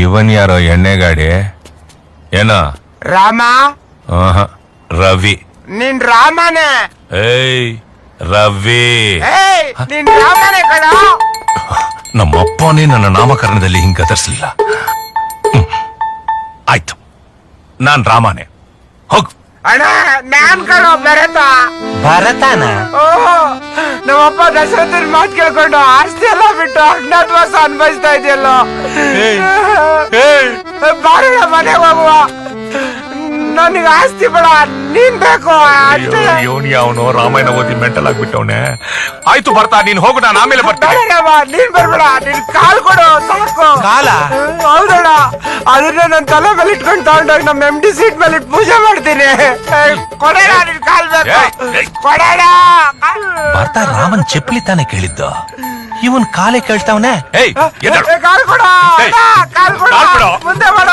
ಇವನ್ ಯಾರೋ ಎಣ್ಣೆ ಗಾಡಿ ಏನೋ ರಾಮ ರವಿ ನಿನ್ ರಾಮನೇ. ಏಯ್ ರವಿ ನಿನ್ ರಾಮನೇ ಕಣ. ನಮ್ಮಪ್ಪನೇ ನನ್ನ ನಾಮಕರಣದಲ್ಲಿ ಹಿಂಗ್ ಗದರ್ಸ್ಲಿಲ್ಲ. ಆಯ್ತು, ನಾನ್ ರಾಮನೇ. ಹೋಗ್. ಅಣ್ಣ ನಾನ್ ಕಣೋ ಭರತ. ಭರತನ ನಮ್ಮಪ್ಪ ದಶರಥನ ಮಾತು ಕೇಳ್ಕೊಂಡು ಆಸ್ತಿ ಎಲ್ಲ ಬಿಟ್ಟು ಅಜ್ಞಾತವಾಸ ಅನ್ಭವಿಸ್ತಾ ಇದೆಯಲ್ಲೋ. ಬಾರಣ ಮನೆಗೆ ಹೋಗುವ. ನನಗೆ ಆಸ್ತಿ ಬೇಡ, ನೀನ್ ಬೇಕು ಅಷ್ಟೇ. ಇವನು ಅವನು ರಾಮಾಯಣ ಓದಿ ಮೆಂಟಲ್ ಆಗ್ಬಿಟ್ಟವನೆ. ಆಯ್ತು ಬರ್ತಾ, ನೀನ್ ಹೋಗು, ನಾನು ಆಮೇಲೆ ಬರ್ತೇನೆ. ಬೇಡಮ್ಮ, ನೀನ್ ಬರ್ಬೇಡ, ನಿನ್ ಕಾಲ್ ಕೊಡು ಸಾಕು. ಕಾಲ? ಹೌದಣ್ಣ, ಅದನ್ನ ನನ್ ತಲೆ ಮೇಲೆ ಇಟ್ಕೊಂಡು ತಗೊಂಡೋಗಿ ನಮ್ಮ MD ಸೀಟ್ ಮೇಲೆ ಇಟ್ಟು ಪೂಜೆ ಮಾಡ್ತೀನಿ. ಕೊಡೋಣ, ನಿನ್ ಕಾಲ್ ಬೇಕು, ಕೊಡೋಣ. ಬರ್ತಾ ರಾಮನ್ ಚಪ್ಪಲಿ ತಾನೇ ಕೇಳಿದ್ದು, ಇವನ್ ಕಾಲೇ ಕೇಳ್ತಾವನೆ. ಏಯ್ ಎದ್ದೇಳು. ಕಾಲ್ ಕೊಡ, ಏಯ್, ಕಾಲ್ ಕೊಡ, ಕಾಲ್ ಕೊಡು. ಮುಂದೆ ಮಾಡ.